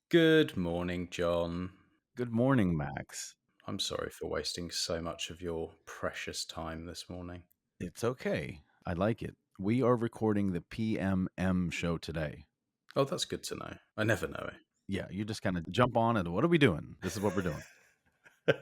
Good morning, John. Good morning, Max. I'm sorry for wasting so much of your precious time this morning. It's okay. I like it. We are recording the P.M.M. show today. Oh, that's good to know. I never know Yeah, you just kind of jump on and what are we doing? This is what we're doing. it.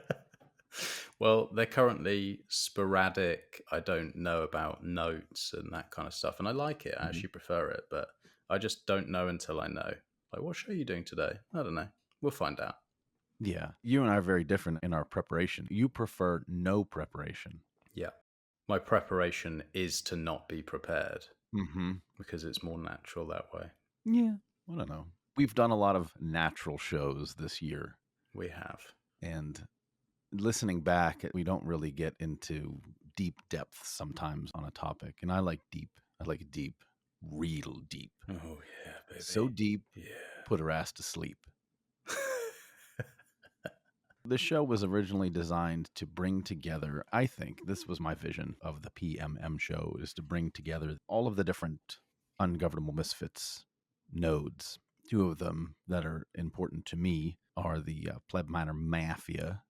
Well, they're currently sporadic. I don't know about notes and that kind of stuff. And I like it. I Mhm. actually prefer it. But I just don't know until I know. Like, what show are you doing today? I don't know. We'll find out. Yeah, you and I are very different in our preparation. You prefer no preparation. Yeah. My preparation is to not be prepared Mm-hmm. because it's more natural that way. Yeah, I don't know. We've done a lot of natural shows this year, We have. and listening back, we don't really get into deep depth sometimes on a topic. And I like deep. I like deep, real deep. Oh, yeah, So baby. deep, Yeah. put her ass to sleep. The show was originally designed to bring together, I think, this was my vision of the PMM show, is to bring together all of the different ungovernable misfits nodes. Two of them that are important to me are the pleb minor mafia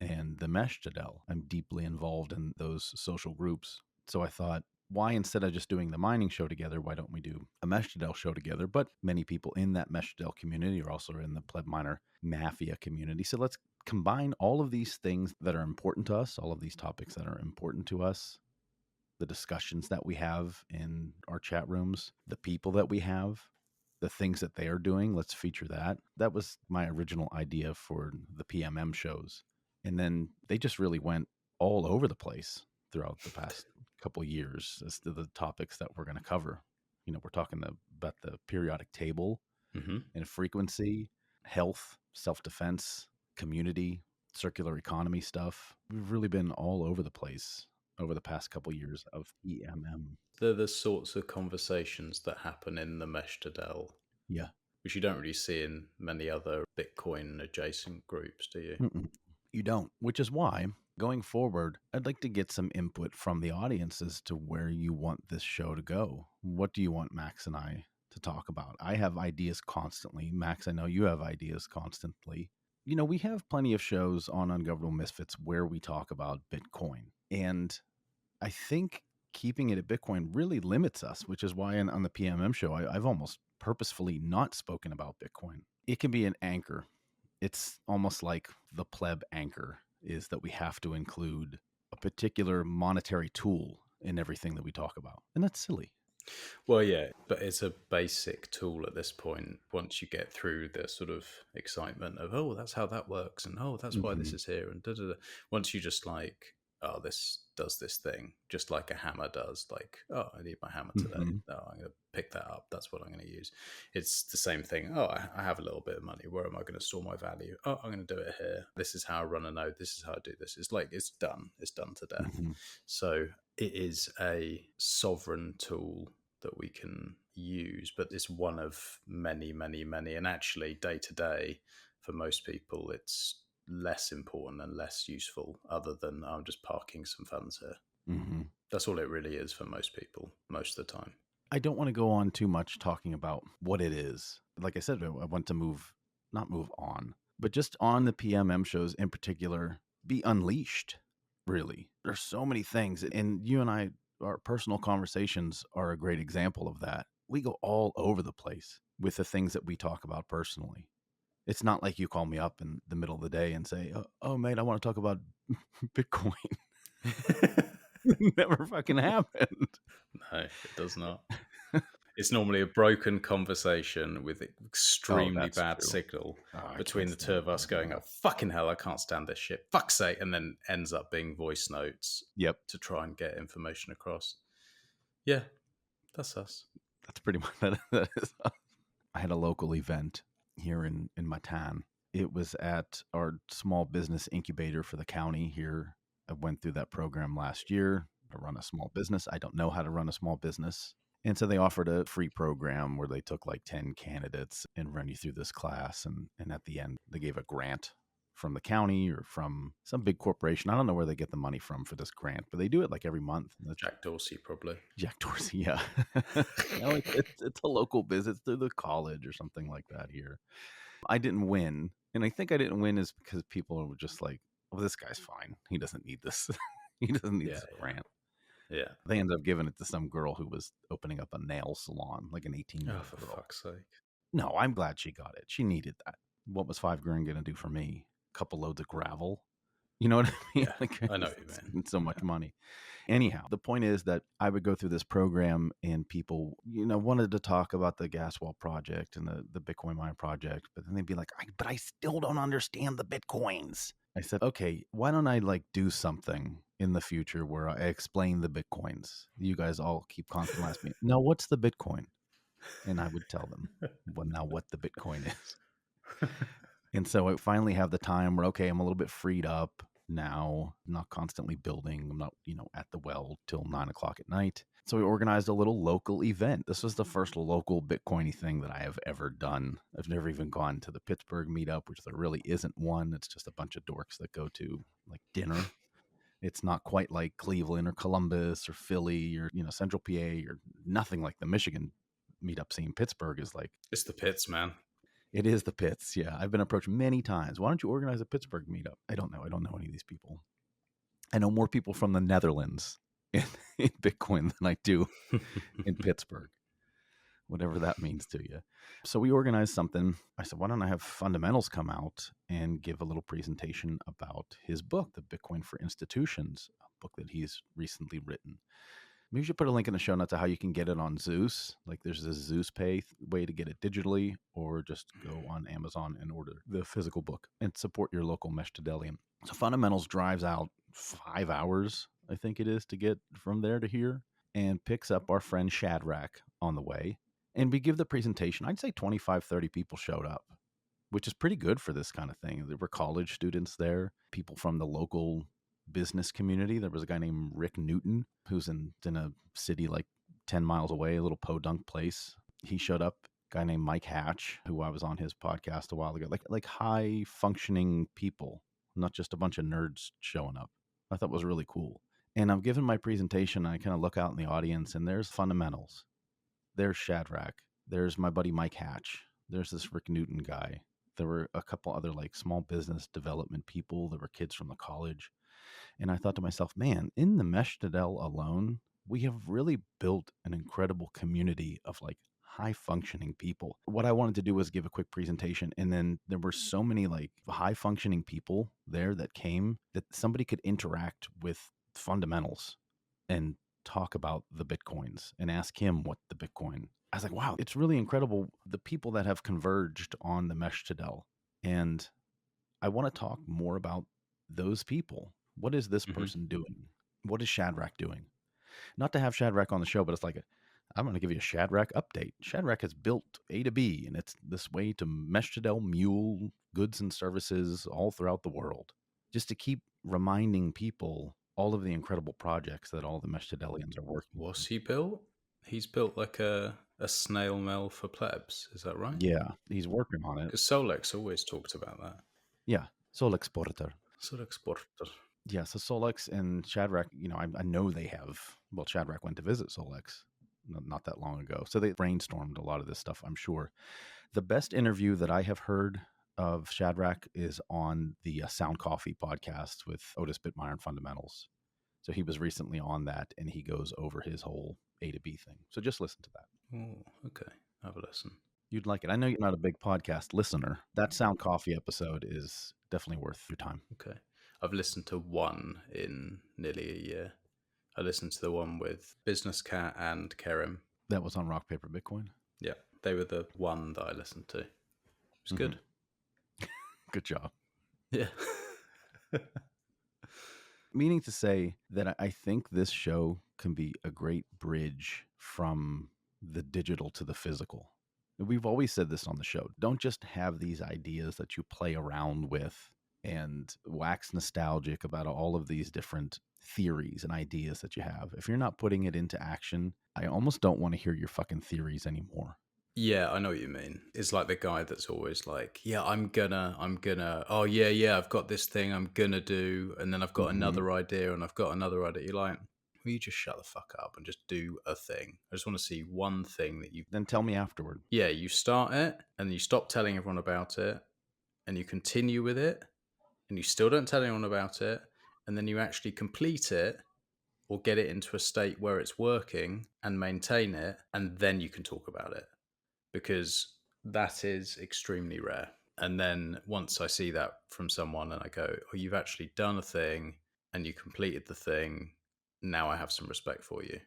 and the Meshtadel. I'm deeply involved in those social groups. So I thought, why instead of just doing the mining show together, why don't we do a Meshtadel show together? But many people in that Meshtadel community are also in the pleb minor mafia community. So let's combine all of these things that are important to us, all of these topics that are important to us, the discussions that we have in our chat rooms, the people that we have, the things that they are doing. Let's feature that. That was my original idea for the PMM shows. And then they just really went all over the place throughout the past couple years as to the topics that we're going to cover. We're talking about the periodic table Hmm. and frequency, health, self defense, community, circular economy stuff. We've really been all over the place over the past couple years of PMM. They're the sorts of conversations that happen in the Meshtadel, Yeah. which you don't really see in many other Bitcoin adjacent groups, do you? Mm-mm. You don't, which is why going forward, I'd like to get some input from the audience as to where you want this show to go. What do you want Max and I to talk about? I have ideas constantly. Max, I know you have ideas constantly. We have plenty of shows on Ungovernable Misfits where we talk about Bitcoin. And I think keeping it at Bitcoin really limits us, which is why on the PMM show, I've almost purposefully not spoken about Bitcoin. It can be an anchor. It's almost like the pleb anchor is that we have to include a particular monetary tool in everything that we talk about. And that's silly. Well, yeah, but it's a basic tool at this point. Once you get through the sort of excitement of, oh, that's how that works, and oh, that's why this Mm-hmm. is here, and da da da. Once you just like, oh, this does this thing, just like a hammer does. Like, oh, I need my hammer today. Mm-hmm. Oh, I'm going to pick that up. That's what I'm going to use. It's the same thing. Oh, I have a little bit of money. Where am I going to store my value? Oh, I'm going to do it here. This is how I run a node. This is how I do this. It's like, it's done. It's done to death. Mm-hmm. So it is a sovereign tool that we can use, but it's one of many, many, many. And actually, day to day, for most people, it's less important and less useful, other than I'm just parking some funds here. Mm-hmm. That's all it really is for most people, most of the time. I don't want to go on too much talking about what it is. Like I said, I want to not move on, but just on the PMM shows in particular, be unleashed, really. There's so many things. And you and I, our personal conversations are a great example of that. We go all over the place with the things that we talk about personally. It's not like you call me up in the middle of the day and say, oh mate, I want to talk about Bitcoin. Never fucking happened. No, it does not. It's normally a broken conversation with Oh, extremely that's bad true. signal Oh, I between can't the two stand of us it. going, oh, fucking hell, I can't stand this shit. Fuck's sake. And then ends up being voice notes Yep, to try and get information across. Yeah, that's us. that's pretty much that is. I had a local event here in my town. It was at our small business incubator for the county here. I went through that program last year to run a small business. I don't know how to run a small business. And so they offered a free program where they took like 10 candidates and run you through this class. And at the end, they gave a grant from the county or from some big corporation. I don't know where they get the money from for this grant, but they do it like every month. Jack Dorsey, probably. Jack Dorsey, yeah. It's a local business through the college or something like that here. I didn't win. And I think I didn't win is because people were just like, well, this guy's fine. He doesn't need this. He doesn't need this grant. Yeah. They ended up giving it to some girl who was opening up a nail salon, like an 18-year-old for girl. fuck's sake. No, I'm glad she got it. She needed that. What was $5 grand going to do for me? A couple loads of gravel. You know what I mean? Yeah, I know what you mean. It's so much money. Anyhow, the point is that I would go through this program and people, wanted to talk about the gas well project and the Bitcoin mine project, but then they'd be like, but I still don't understand the Bitcoins. I said, okay, why don't I do something in the future where I explain the Bitcoins? You guys all keep constantly asking me, no, what's the Bitcoin? And I would tell them, well, now what the Bitcoin is. And so I finally have the time where, okay, I'm a little bit freed up now, I'm not constantly building. I'm not, at the well till 9:00 at night. So we organized a little local event. This was the first local Bitcoiny thing that I have ever done. I've never even gone to the Pittsburgh meetup, which there really isn't one. It's just a bunch of dorks that go to dinner. It's not quite like Cleveland or Columbus or Philly or, Central PA or nothing like the Michigan meetup scene. Pittsburgh is it's the pits, man. It is the pits. Yeah. I've been approached many times. Why don't you organize a Pittsburgh meetup? I don't know. I don't know any of these people. I know more people from the Netherlands in Bitcoin than I do in Pittsburgh, whatever that means to you. So we organized something. I said, why don't I have Fundamentals come out and give a little presentation about his book, The Bitcoin for Institutions, a book that he's recently written. Maybe you should put a link in the show notes to how you can get it on Zeus. There's a Zeus Pay way to get it digitally, or just go on Amazon and order the physical book and support your local Meshtadelian. So Fundamentals drives out 5 hours, I think it is, to get from there to here, and picks up our friend Shadrach on the way. And we give the presentation. I'd say 25, 30 people showed up, which is pretty good for this kind of thing. There were college students there, people from the local business community. There was a guy named Rick Newton who's in a city 10 miles away, a little podunk place. He showed up. A guy named Mike Hatch, who I was on his podcast a while ago, like high functioning people, not just a bunch of nerds showing up. I thought was really cool. And I'm giving my presentation, and I kind of look out in the audience, and there's Fundamentals. There's Shadrach. There's my buddy Mike Hatch. There's this Rick Newton guy. There were a couple other small business development people. There were kids from the college. And I thought to myself, man, in the Meshtadel alone, we have really built an incredible community of high functioning people. What I wanted to do was give a quick presentation. And then there were so many high functioning people there that came that somebody could interact with Fundamentals and talk about the Bitcoins and ask him what the Bitcoin. I was like, wow, it's really incredible. The people that have converged on the Meshtadel. And I want to talk more about those people. What is this person doing? What is Shadrach doing? Not to have Shadrach on the show, but it's I'm going to give you a Shadrach update. Shadrach has built A to B, and it's this way to Meshtadel mule goods and services all throughout the world, just to keep reminding people all of the incredible projects that all the Meshtadelians are working on. What's he built? He's built a snail mail for plebs. Is that right? Yeah, he's working on it. Because Solex always talked about that. Yeah, Solexporter. Solexporter. Yeah, so Solex and Shadrach, I know they have. Well, Shadrach went to visit Solex not that long ago. So they brainstormed a lot of this stuff, I'm sure. The best interview that I have heard of Shadrach is on the Sound Coffee podcast with Otis Bittmeyer and Fundamentals. So he was recently on that, and he goes over his whole A to B thing. So just listen to that. Oh, okay. Have a listen. You'd like it. I know you're not a big podcast listener. That Sound Coffee episode is definitely worth your time. Okay. I've listened to one in nearly a year. I listened to the one with Business Cat and Kerim. That was on Rock, Paper, Bitcoin? Yeah. They were the one that I listened to. It was good. Good job. Yeah. Meaning to say that I think this show can be a great bridge from the digital to the physical. We've always said this on the show. Don't just have these ideas that you play around with and wax nostalgic about all of these different theories and ideas that you have. If you're not putting it into action, I almost don't want to hear your fucking theories anymore. Yeah, I know what you mean. It's like the guy that's always like, "Yeah, I'm gonna. Oh yeah, yeah, I've got this thing I'm gonna do, and then I've got Hmm. another idea, and I've got another idea." You're like, "Will you just shut the fuck up and just do a thing? I just want to see one thing that you." Then tell me afterward. Yeah, you start it, and you stop telling everyone about it, and you continue with it, and you still don't tell anyone about it, and then you actually complete it or get it into a state where it's working and maintain it, and then you can talk about it, because that is extremely rare. And then once I see that from someone and I go, "Oh, you've actually done a thing and you completed the thing. Now I have some respect for you."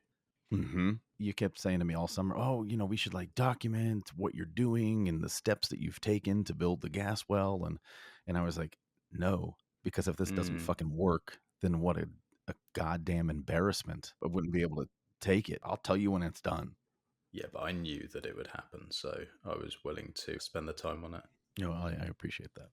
You kept saying to me all summer, "Oh, we should like document what you're doing and the steps that you've taken to build the gas well." And I was like, "No, because if this doesn't Mm. fucking work, then what a goddamn embarrassment. I wouldn't be able to take it. I'll tell you when it's done." Yeah, but I knew that it would happen, so I was willing to spend the time on it. I appreciate that.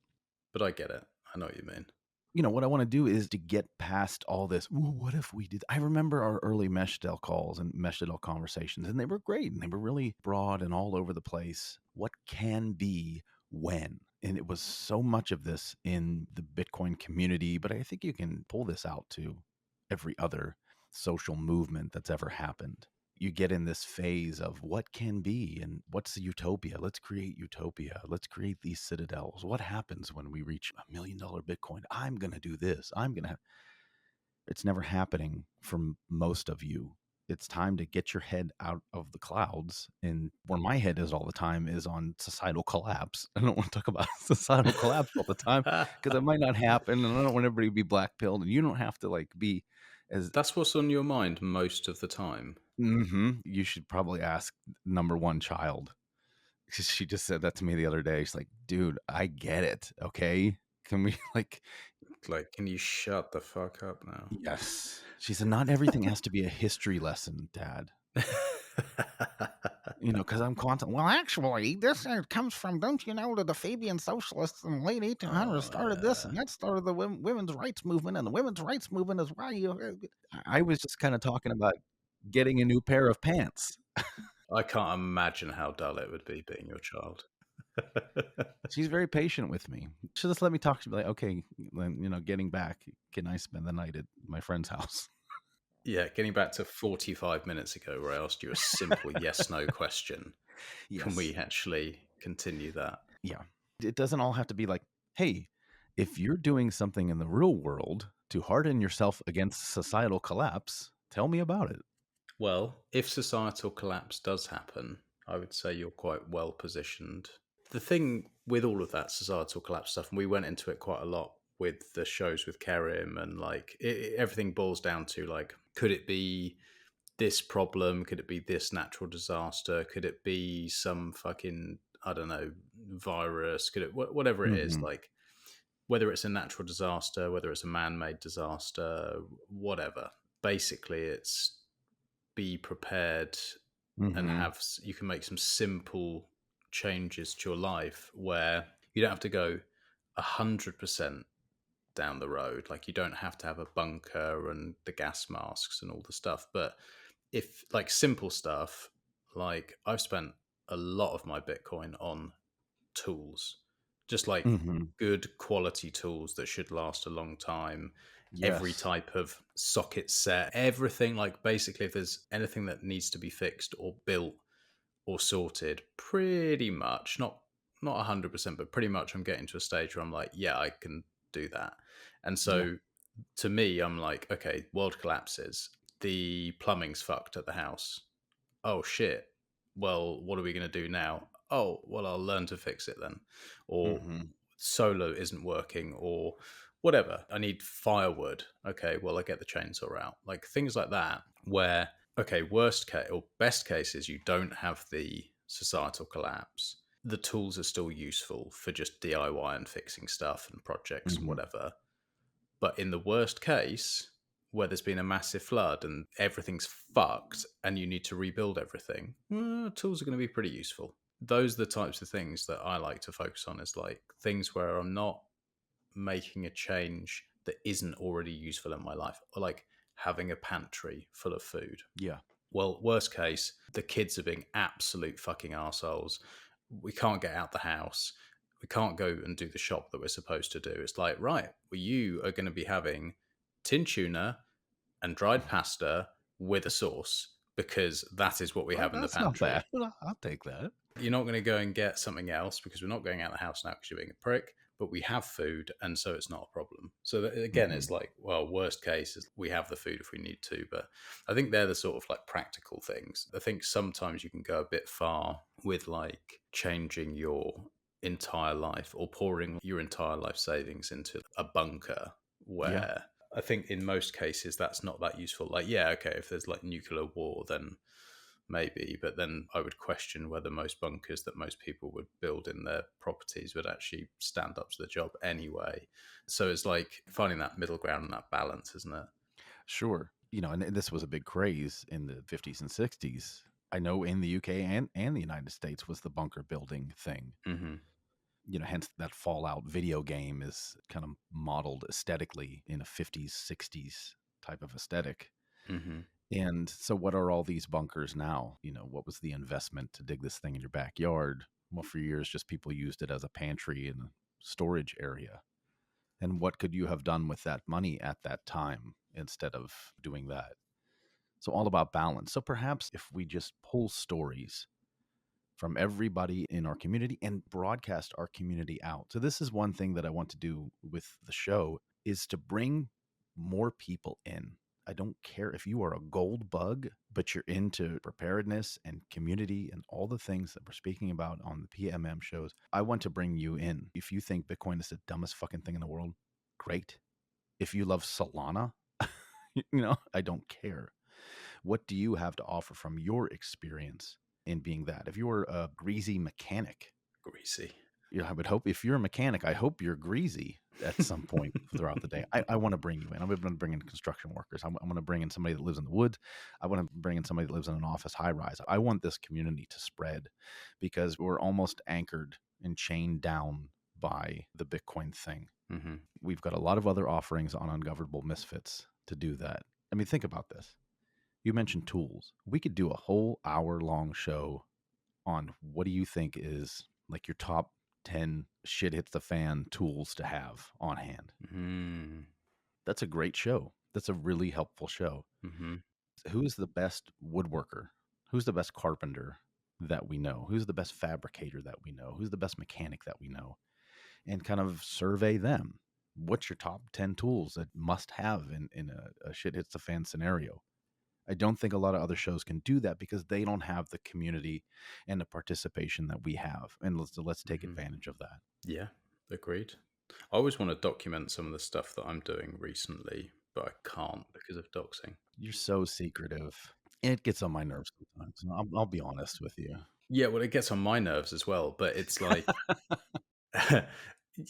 But I get it. I know what you mean. What I want to do is to get past all this. Ooh, what if we did? I remember our early Meshdel calls and Meshdel conversations, and they were great and they were really broad and all over the place. What can be when? And it was so much of this in the Bitcoin community, but I think you can pull this out to every other social movement that's ever happened. You get in this phase of what can be and what's the utopia. Let's create utopia. Let's create these citadels. What happens when we reach $1 million Bitcoin? I'm going to do this. It's never happening for most of you. It's time to get your head out of the clouds. And where my head is all the time is on societal collapse. I don't want to talk about societal collapse all the time because it might not happen. And I don't want everybody to be black pilled. And you don't have to like be as That's what's on your mind most of the time. You should probably ask number one child. 'Cause she just said that to me the other day. She's like, "Dude, I get it. Okay, can we like?" Like, can you shut the fuck up now? Yes, she said, "Not everything has to be a history lesson, Dad." Because I'm constantly. Well, actually, this comes from, don't you know, that the Fabian socialists in the late 1800s Oh started this, yeah. and that started the women's rights movement, and the women's rights movement is why you. I was just kind of talking about getting a new pair of pants. I can't imagine how dull it would be being your child. She's very patient with me. She'll just let me talk. She'll be like, "Okay, then, getting back, can I spend the night at my friend's house?" Yeah, getting back to 45 minutes ago where I asked you a simple yes no question. Can Yes. we actually continue that? Yeah. It doesn't all have to be like, "Hey, if you're doing something in the real world to harden yourself against societal collapse, tell me about it." Well, if societal collapse does happen, I would say you're quite well positioned. The thing with all of that societal collapse stuff, and we went into it quite a lot with the shows with Kerim, and like everything boils down to like, could it be this problem? Could it be this natural disaster? Could it be some fucking, I don't know, virus? Could it, whatever it is, Mhm. like, whether it's a natural disaster, whether it's a man made disaster, whatever. Basically, it's be prepared and Mhm. you can make some simple changes to your life where you don't have to go 100% down the road. Like, you don't have to have a bunker and the gas masks and all the stuff. But if, like, simple stuff, like, I've spent a lot of my Bitcoin on tools, just like Mhm. good quality tools that should last a long time. Every Yes. type of socket set, everything, like, basically, if there's anything that needs to be fixed or built or sorted, pretty much, not 100%, but pretty much, I'm getting to a stage where I'm like, yeah, I can do that. And Yeah. so to me, I'm like, okay, world collapses, the plumbing's fucked at the house. Oh shit. Well, what are we going to do now? Oh, well, I'll learn to fix it then. Or Mhm. solo isn't working, or whatever. I need firewood. Okay, well, I get the chainsaw out. Like, things like that, where, okay, worst case or best case is you don't have the societal collapse. The tools are still useful for just DIY and fixing stuff and projects and Mhm. whatever. But in the worst case, where there's been a massive flood and everything's fucked and you need to rebuild everything, tools are going to be pretty useful. Those are the types of things that I like to focus on, is like things where I'm not making a change that isn't already useful in my life, or like having a pantry full of food. Yeah. Well, worst case, the kids are being absolute fucking arseholes. We can't get out the house. We can't go and do the shop that we're supposed to do. It's like, right, well, you are going to be having tin tuna and dried pasta with a sauce because that is what we Well, have in the that's not bad. pantry. I'll take that. You're not going to go and get something else because we're not going out the house now because you're being a prick, but we have food, and so it's not a problem. So again, Hmm. it's like, well, worst case is we have the food if we need to, but I think they're the sort of like practical things. I think sometimes you can go a bit far with like changing your entire life or pouring your entire life savings into a bunker Yeah, where I think in most cases that's not that useful. Like, yeah, okay, if there's like nuclear war, then maybe, but then I would question whether most bunkers that most people would build in their properties would actually stand up to the job anyway. So it's like finding that middle ground and that balance, isn't it? sure. And this was a big craze in the 50s and 60s. I know in the UK and the United States was the bunker building thing. Mm-hmm. Hence that Fallout video game is kind of modeled aesthetically in a 50s, 60s type of aesthetic. Mm-hmm. And so, what are all these bunkers now? What was the investment to dig this thing in your backyard? Well, for years, just people used it as a pantry and storage area. And what could you have done with that money at that time instead of doing that? So, all about balance. So, perhaps if we just pull stories from everybody in our community and broadcast our community out. So this is one thing that I want to do with the show is to bring more people in. I don't care if you are a gold bug, but you're into preparedness and community and all the things that we're speaking about on the PMM shows. I want to bring you in. If you think Bitcoin is the dumbest fucking thing in the world, great. If you love Solana, I don't care. What do you have to offer from your experience in being that? If you're a greasy mechanic, Greasy. I would hope if you're a mechanic, I hope you're greasy at some point throughout the day. I want to bring you in. I'm going to bring in construction workers. I'm going to bring in somebody that lives in the woods. I want to bring in somebody that lives in an office high rise. I want this community to spread because we're almost anchored and chained down by the Bitcoin thing. Mm-hmm. We've got a lot of other offerings on Ungovernable Misfits to do that. I mean, think about this. You mentioned tools. We could do a whole hour-long show on what do you think is like your top 10 shit hits the fan tools to have on hand. Mm-hmm. That's a great show. That's a really helpful show. Mm-hmm. Who's the best woodworker? Who's the best carpenter that we know? Who's the best fabricator that we know? Who's the best mechanic that we know? And kind of survey them. What's your top 10 tools that must have in a shit hits the fan scenario? I don't think a lot of other shows can do that because they don't have the community and the participation that we have. And let's take Mm-hmm. advantage of that. Yeah, agreed. I always want to document some of the stuff that I'm doing recently, but I can't because of doxing. You're so secretive. And it gets on my nerves sometimes. I'll be honest with you. Yeah, well, it gets on my nerves as well, but it's like,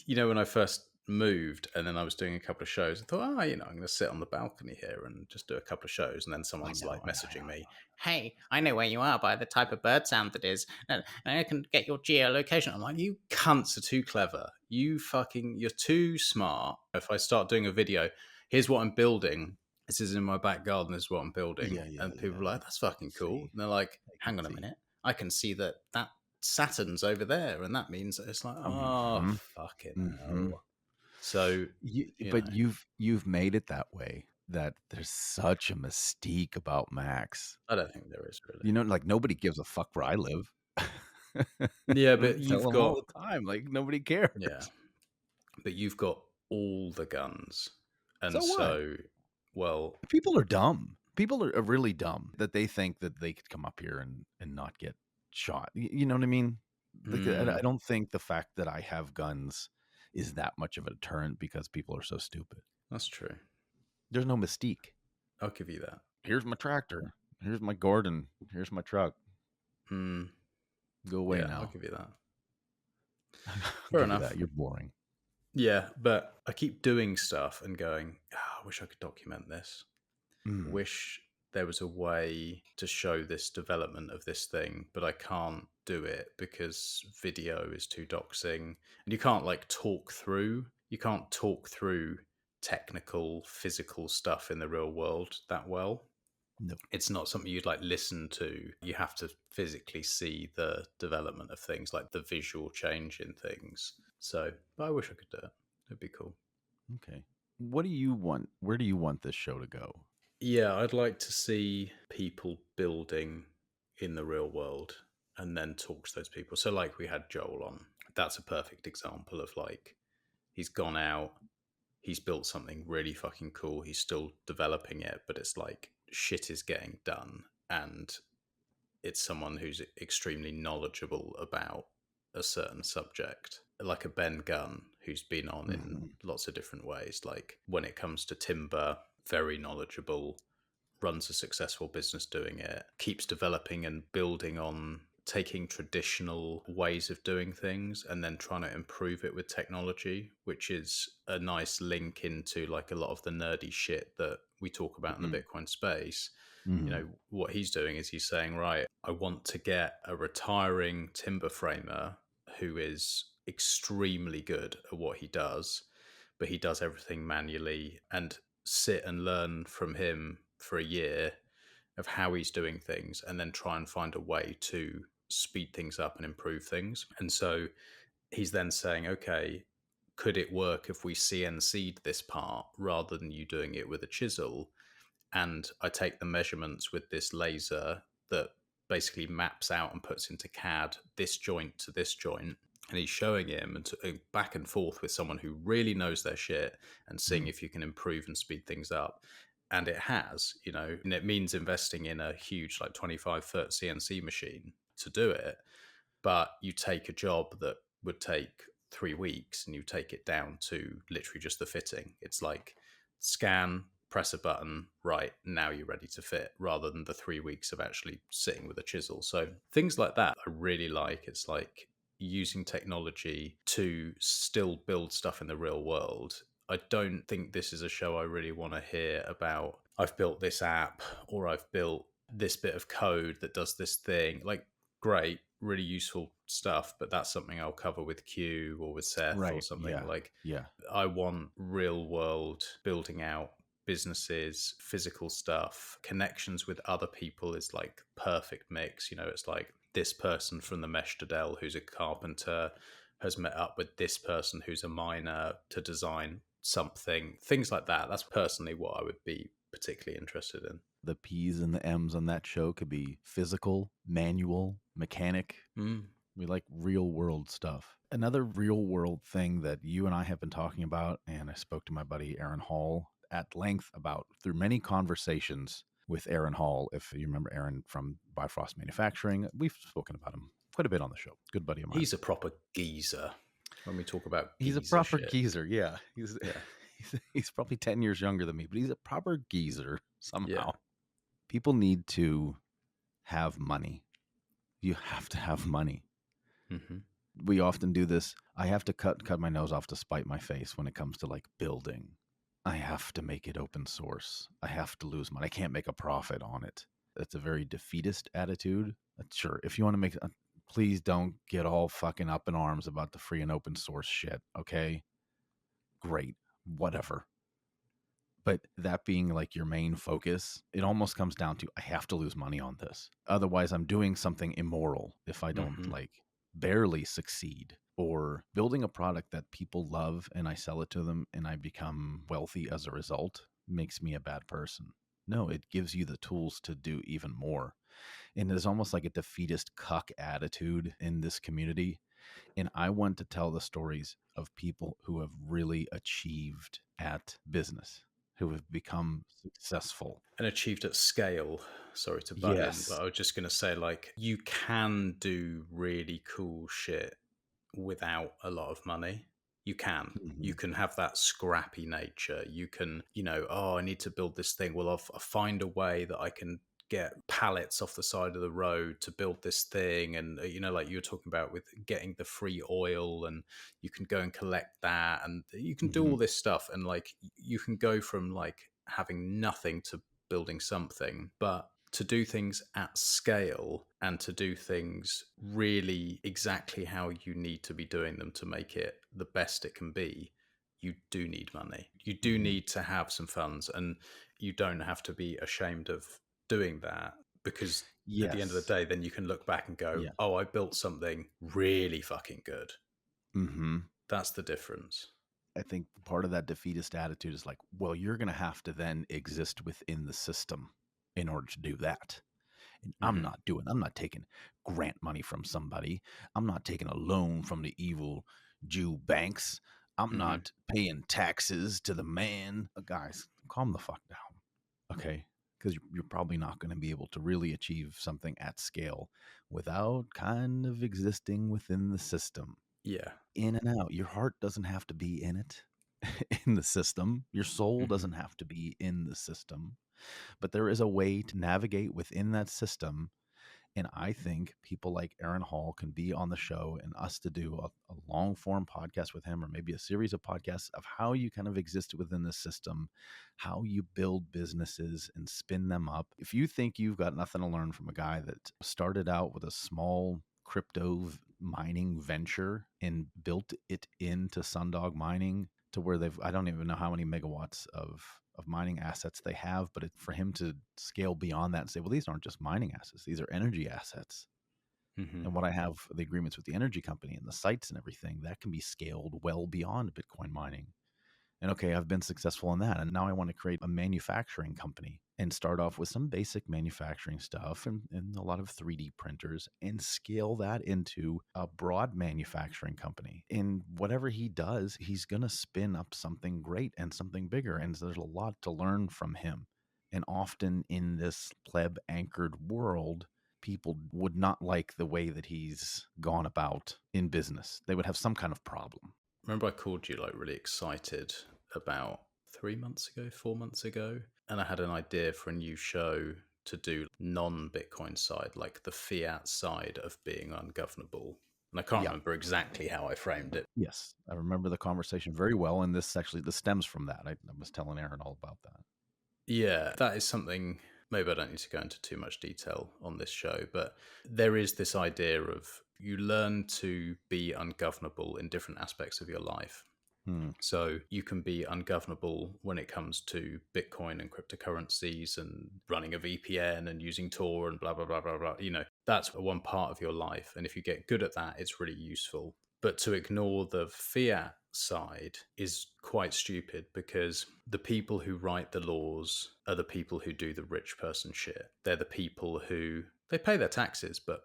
when I first moved and then I was doing a couple of shows, I thought, I'm going to sit on the balcony here and just do a couple of shows. And then someone's like I messaging know. me, hey, I know where you are by the type of bird sound that is, and I can get your geolocation. I'm like, you cunts are too clever. You're too smart. If I start doing a video, here's what I'm building. This is in my back garden. This is what I'm building. Yeah. And people are like, that's I can fucking cool. see. And they're like, I can hang on a see. minute. I can see that Saturn's over there, and that means that it's like, oh, Mm-hmm. fucking Mm-hmm. hell. So, But you've made it that way that there's such a mystique about Max. I don't think there is really. Like nobody gives a fuck where I live. Yeah, I but tell you've them all got, the time, like nobody cares. yeah, but you've got all the guns. And So what? so, well, People are dumb. People are really dumb that they think that they could come up here and not get shot. You know what I mean? Like, I mm, don't think the fact that I have guns is that much of a deterrent because people are so stupid. that's true. There's no mystique. I'll give you that. Here's my tractor. Here's my Gordon. Here's my truck. Mm, Go away yeah, I'll now. give you that. I'll Fair give you enough. that. You're boring. Yeah, but I keep doing stuff and going, I wish I could document this. Mm. Wish there was a way to show this development of this thing, but I can't do it because video is too doxing. And you can't talk through technical, physical stuff in the real world that well. No. It's not something you'd like listen to. You have to physically see the development of things, like the visual change in things. So, but I wish I could do it. It'd be cool. Okay. What do you want? Where do you want this show to go? Yeah, I'd like to see people building in the real world and then talk to those people. So, like we had Joel on, that's a perfect example of like he's gone out, he's built something really fucking cool, he's still developing it, but it's like shit is getting done. And it's someone who's extremely knowledgeable about a certain subject, like a Ben Gunn, who's been on in Hmm. lots of different ways. Like when it comes to timber, very knowledgeable, runs a successful business doing it, keeps developing and building on taking traditional ways of doing things and then trying to improve it with technology, which is a nice link into like a lot of the nerdy shit that we talk about in the Hmm. Bitcoin space. You Hmm. know, what he's doing is he's saying, right, I want to get a retiring timber framer who is extremely good at what he does, but he does everything manually, and sit and learn from him for a year of how he's doing things and then try and find a way to speed things up and improve things. And so he's then saying, okay, could it work if we CNC'd this part rather than you doing it with a chisel? And I take the measurements with this laser that basically maps out and puts into CAD this joint to this joint. And he's showing him and back and forth with someone who really knows their shit and seeing Hmm. if you can improve and speed things up. And it has, you know, and it means investing in a huge, like 25-foot CNC machine to do it. But you take a job that would take 3 weeks and you take it down to literally just the fitting. It's like scan, press a button, right, now you're ready to fit, rather than the 3 weeks of actually sitting with a chisel. So things like that I really like. It's like using technology to still build stuff in the real world. I don't think this is a show I really want to hear about. I've built this app or I've built this bit of code that does this thing. Like, great, really useful stuff, but that's something I'll cover with Q or with Seth or Right. something. Yeah. Like, Yeah. I want real world building out businesses, physical stuff, connections with other people is like perfect mix. You know, it's like this person from the Meshtadel who's a carpenter has met up with this person who's a miner to design something, things like that. That's personally what I would be particularly interested in. The P's and the M's on that show could be physical, manual, mechanic. Mm. We like real world stuff. Another real world thing that you and I have been talking about, and I spoke to my buddy Aaron Hall at length about through many conversations with Aaron Hall. If you remember Aaron from Bifrost Manufacturing, we've spoken about him quite a bit on the show. Good buddy of mine. He's a proper geezer when we talk about He's a geezer proper shit. geezer. Yeah. He's, Yeah. he's probably 10 years younger than me, but he's a proper geezer Yeah. somehow. People need to have money. You have to have money. Mm-hmm. We often do this. I have to cut my nose off to spite my face when it comes to like building. I have to make it open source. I have to lose money. I can't make a profit on it. That's a very defeatist attitude. Sure, if you want to make, please don't get all fucking up in arms about the free and open source shit. Okay, great, whatever. But that being like your main focus, it almost comes down to I have to lose money on this. Otherwise, I'm doing something immoral if I don't Mm-hmm. like barely succeed, or building a product that people love and I sell it to them and I become wealthy as a result makes me a bad person. No, it gives you the tools to do even more. And there's almost like a defeatist cuck attitude in this community. And I want to tell the stories of people who have really achieved at business, who have become successful. And achieved at scale. Sorry to butt in, but Yes. I was just going to say, like, you can do really cool shit without a lot of money. You can. You Mhm. can have that scrappy nature. You can, you know, oh, I need to build this thing. Well, I'll find a way that I can get pallets off the side of the road to build this thing. And, you know, like you were talking about with getting the free oil, and you can go and collect that, and you can do all Mhm. this stuff. And like, you can go from like having nothing to building something. But to do things at scale and to do things really exactly how you need to be doing them to make it the best it can be, you do need money. You do Mhm. need to have some funds, and you don't have to be ashamed of doing that, because at the end of the Yes. day, then you can look back and go, Yeah. oh, I built something really fucking good. Mm-hmm. That's the difference. I think part of that defeatist attitude is like, well, you're going to have to then exist within the system in order to do that. And I'm not taking grant money from somebody. I'm not taking a loan from the evil Jew banks. I'm Mm-hmm. not paying taxes to the man. Guys, calm the fuck down. Okay. Because you're probably not going to be able to really achieve something at scale without kind of existing within the system. Yeah. In and out. Your heart doesn't have to be in it, in the system. Your soul Mm-hmm. doesn't have to be in the system. But there is a way to navigate within that system. And I think people like Aaron Hall can be on the show and us to do a long form podcast with him, or maybe a series of podcasts of how you kind of exist within the system, how you build businesses and spin them up. If you think you've got nothing to learn from a guy that started out with a small crypto mining venture and built it into Sundog mining to where I don't even know how many megawatts of mining assets they have, but for him to scale beyond that and say, well, these aren't just mining assets, these are energy assets. Mm-hmm. And what I have the agreements with the energy company and the sites and everything, that can be scaled well beyond Bitcoin mining. And okay, I've been successful in that. And now I want to create a manufacturing company and start off with some basic manufacturing stuff and a lot of 3D printers and scale that into a broad manufacturing company. And whatever he does, he's going to spin up something great and something bigger. And there's a lot to learn from him. And often in this pleb anchored world, people would not like the way that he's gone about in business. They would have some kind of problem. Remember, I called you like really excited about 3 months ago, 4 months ago, and I had an idea for a new show to do non-Bitcoin side, like the fiat side of being ungovernable. And I can't Yeah. remember exactly how I framed it. Yes, I remember the conversation very well, and this stems from that. I was telling Aaron all about that. Yeah, that is something. Maybe I don't need to go into too much detail on this show, but there is this idea of you learn to be ungovernable in different aspects of your life. Hmm. So you can be ungovernable when it comes to Bitcoin and cryptocurrencies and running a VPN and using Tor and blah, blah, blah, blah, blah. You know, that's one part of your life. And if you get good at that, it's really useful. But to ignore the fiat side is quite stupid, because the people who write the laws are the people who do the rich person shit. They're the people who they pay their taxes, but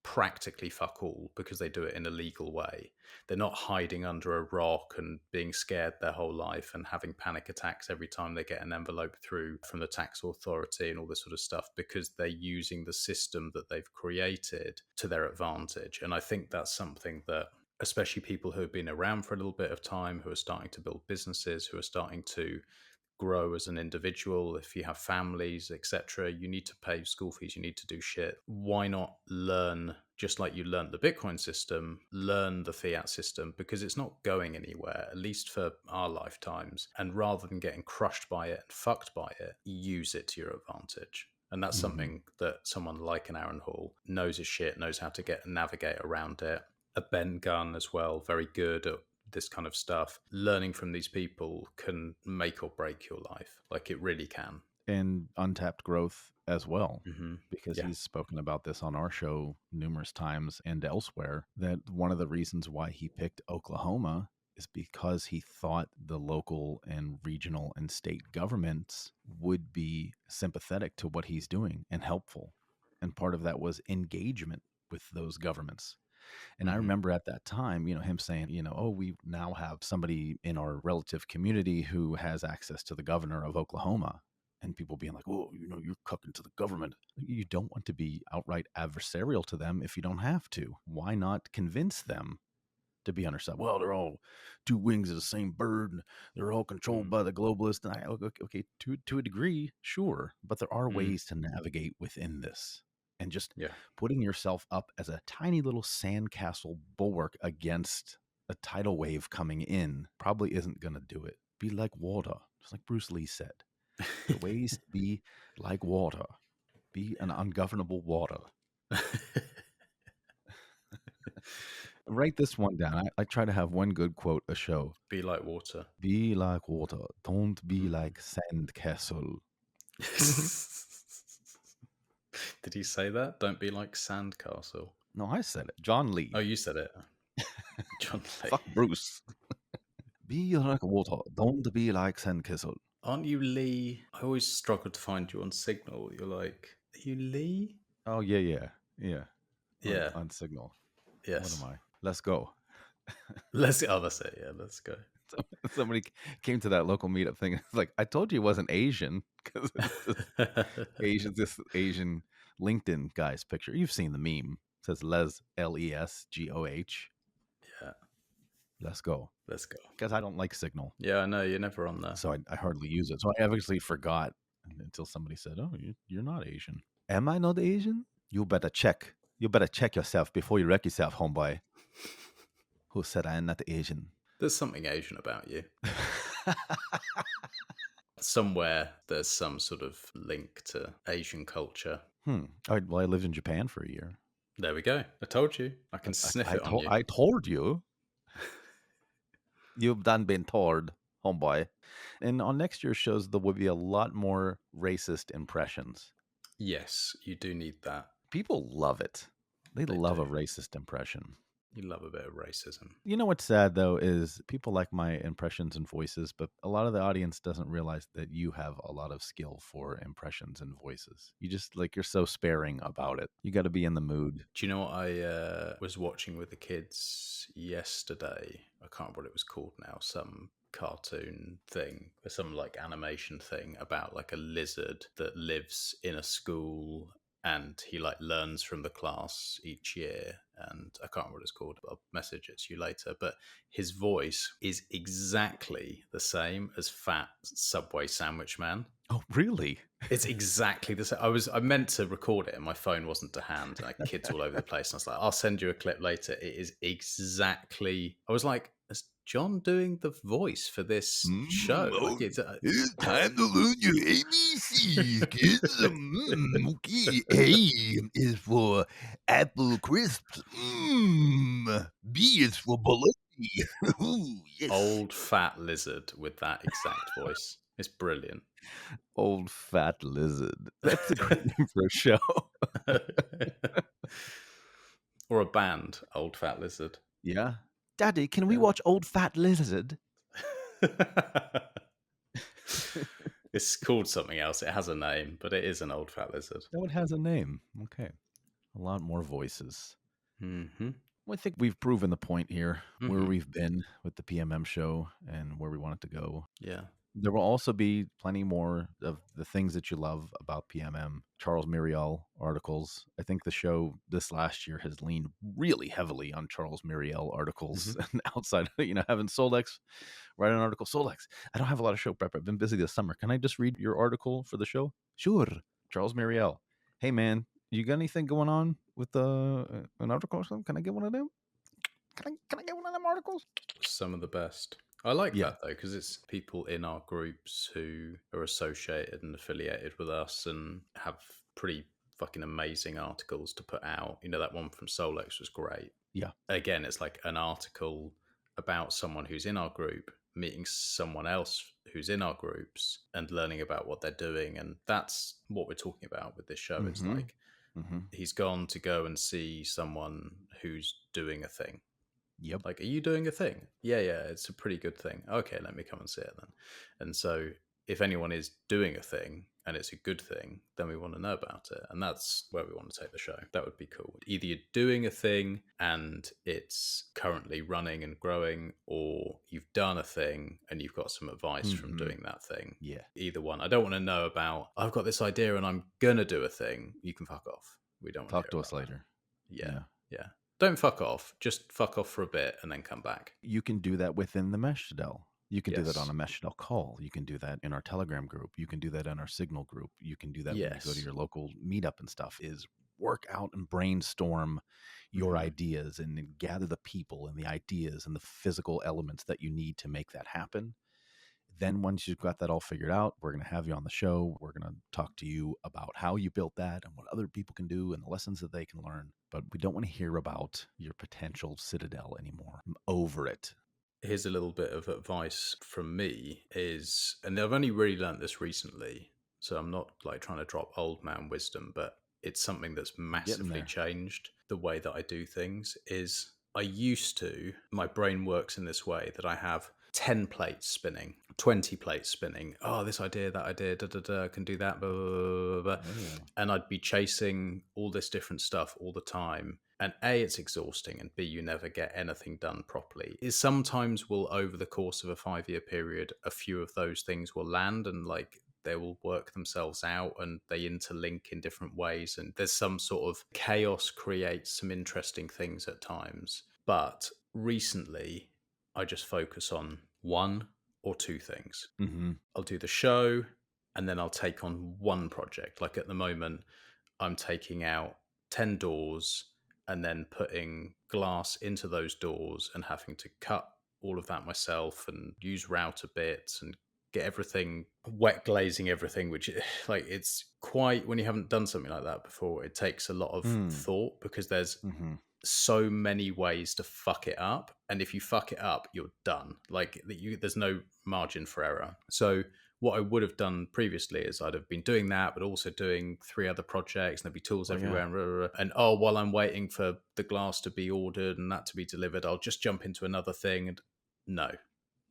practically fuck all because they do it in a legal way. They're not hiding under a rock and being scared their whole life and having panic attacks every time they get an envelope through from the tax authority and all this sort of stuff, because they're using the system that they've created to their advantage. And I think that's something that, especially people who have been around for a little bit of time, who are starting to build businesses, who are starting to grow as an individual, if you have families, etc., you need to pay school fees, you need to do shit. Why not learn, just like you learned the Bitcoin system, learn the fiat system, because it's not going anywhere, at least for our lifetimes. And rather than getting crushed by it and fucked by it, use it to your advantage. And that's something that someone like an Aaron Hall knows his shit, knows how to navigate around it. A Ben Gunn as well, very good at this kind of stuff. Learning from these people can make or break your life. Like, it really can. And untapped growth as well, Mm-hmm. because Yeah. he's spoken about this on our show numerous times and elsewhere, that one of the reasons why he picked Oklahoma is because he thought the local and regional and state governments would be sympathetic to what he's doing and helpful. And part of that was engagement with those governments. And I Mm-hmm. remember at that time, him saying, oh, we now have somebody in our relative community who has access to the governor of Oklahoma. And people being like, oh, you're cooking to the government. You don't want to be outright adversarial to them if you don't have to. Why not convince them to be on our side? Well, they're all two wings of the same bird, and they're all controlled by the globalists. And okay, to a degree, sure. But there are Mm-hmm. ways to navigate within this. And just Yeah. putting yourself up as a tiny little sandcastle bulwark against a tidal wave coming in probably isn't going to do it. Be like water, just like Bruce Lee said. There are ways to be like water. Be an ungovernable water. Write this one down. I try to have one good quote a show. Be like water. Be like water. Don't be Mm-hmm. like Sandcastle. Did he say that? Don't be like Sandcastle. No, I said it. John Lee. Oh, you said it. John Lee. Fuck Bruce. Be like water. Don't be like Sandcastle. Aren't you Lee? I always struggle to find you on Signal. You're like, are you Lee? Oh, yeah. Yeah. On Signal. What Yes. am I? Let's go. Let's. Oh, that's it. Yeah, let's go. Somebody came to that local meetup thing. It's like, I told you it wasn't Asian because this Asian LinkedIn guy's picture. You've seen the meme. It says Les Lesgoh. Yeah. Let's go. Let's go. Because I don't like Signal. Yeah, I know. You're never on there. So I hardly use it. So I obviously forgot until somebody said, "Oh, you're not Asian." Am I not Asian? You better check. You better check yourself before you wreck yourself, homeboy. Who said I am not Asian? There's something Asian about you. Somewhere there's some sort of link to Asian culture. Well, I lived in Japan for a year. There we go. I told you. I can sniff it on you. I told you. You've done been told, homeboy. And on next year's shows, there will be a lot more racist impressions. Yes, you do need that. People love it. They love do. a racist impression. You love a bit of racism. You know what's sad, though, is people like my impressions and voices, but a lot of the audience doesn't realize that you have a lot of skill for impressions and voices. You just, you're so sparing about it. You got to be in the mood. Do you know what I was watching with the kids yesterday? I can't remember what it was called now. Some cartoon thing, or some animation thing about a lizard that lives in a school and he learns from the class each year, and I can't remember what it's called, but I'll message it to you later. But his voice is exactly the same as Fat Subway Sandwich Man. Oh, really? It's exactly the same. I meant to record it and my phone wasn't to hand, and kids all over the place. And I was like, I'll send you a clip later. It is exactly. I was like, is John doing the voice for this show? It's time to learn your ABCs, kids. Okay, A is for apple crisps. B is for bologna. Yes. Old fat lizard with that exact voice. It's brilliant. Old fat lizard. That's a great name for a show. Or a band, Old Fat Lizard. Yeah. Daddy, can we watch Old Fat Lizard? It's called something else. It has a name, but it is an Old Fat Lizard. Oh, it has a name. Okay. A lot more voices. Mm-hmm. Well, I think we've proven the point here, where we've been with the PMM show and where we want it to go. Yeah. There will also be plenty more of the things that you love about PMM. Charles Muriel articles. I think the show this last year has leaned really heavily on Charles Muriel articles. And outside, having Solex write an article. Solex, I don't have a lot of show prep. I've been busy this summer. Can I just read your article for the show? Sure. Charles Muriel. Hey, man, you got anything going on with an article or something? Can I get one of them? Can I get one of them articles? Some of the best. I like that, though, because it's people in our groups who are associated and affiliated with us and have pretty fucking amazing articles to put out. That one from Solex was great. Yeah. Again, it's an article about someone who's in our group meeting someone else who's in our groups and learning about what they're doing. And that's what we're talking about with this show. It's he's gone to go and see someone who's doing a thing. Yep. Are you doing a thing? Yeah, it's a pretty good thing. Okay, let me come and see it then. And so if anyone is doing a thing and it's a good thing, then we want to know about it. And that's where we want to take the show. That would be cool. Either you're doing a thing and it's currently running and growing, or you've done a thing and you've got some advice from doing that thing. Yeah. Either one. I don't want to know about, I've got this idea and I'm going to do a thing. You can fuck off. We don't want Talk to us later. Yeah. Don't fuck off. Just fuck off for a bit and then come back. You can do that within the Meshtadel. You can do that on a Meshtadel call. You can do that in our Telegram group. You can do that in our Signal group. You can do that when you go to your local meetup and stuff. Is work out and brainstorm your ideas and gather the people and the ideas and the physical elements that you need to make that happen. Then once you've got that all figured out, we're going to have you on the show. We're going to talk to you about how you built that and what other people can do and the lessons that they can learn. But we don't want to hear about your potential citadel anymore. I'm over it. Here's a little bit of advice from me is, and I've only really learned this recently, so I'm not trying to drop old man wisdom, but it's something that's Getting massively there. changed the way that I do things. Is I used to, my brain works in this way that I have 10 plates spinning, 20 plates spinning. Oh, this idea, that idea, da da da, can do that, blah, blah, blah, blah. Oh. And I'd be chasing all this different stuff all the time. And A, it's exhausting, and B, you never get anything done properly. Is sometimes will, over the course of a 5-year period, a few of those things will land and like they will work themselves out and they interlink in different ways. And there's some sort of chaos creates some interesting things at times. But recently, I just focus on one or two things. Mm-hmm. I'll do the show and then I'll take on one project. Like at the moment, I'm taking out 10 doors and then putting glass into those doors and having to cut all of that myself and use router bits and get everything wet glazing everything, which like it's quite, when you haven't done something like that before, it takes a lot of thought because there's Mm-hmm. so many ways to fuck it up, and if you fuck it up you're done. Like there's no margin for error. So what I would have done previously is I'd have been doing that, but also doing 3 other projects, and there'd be tools everywhere, and, rah, rah, rah. And while I'm waiting for the glass to be ordered and that to be delivered, I'll just jump into another thing. And no.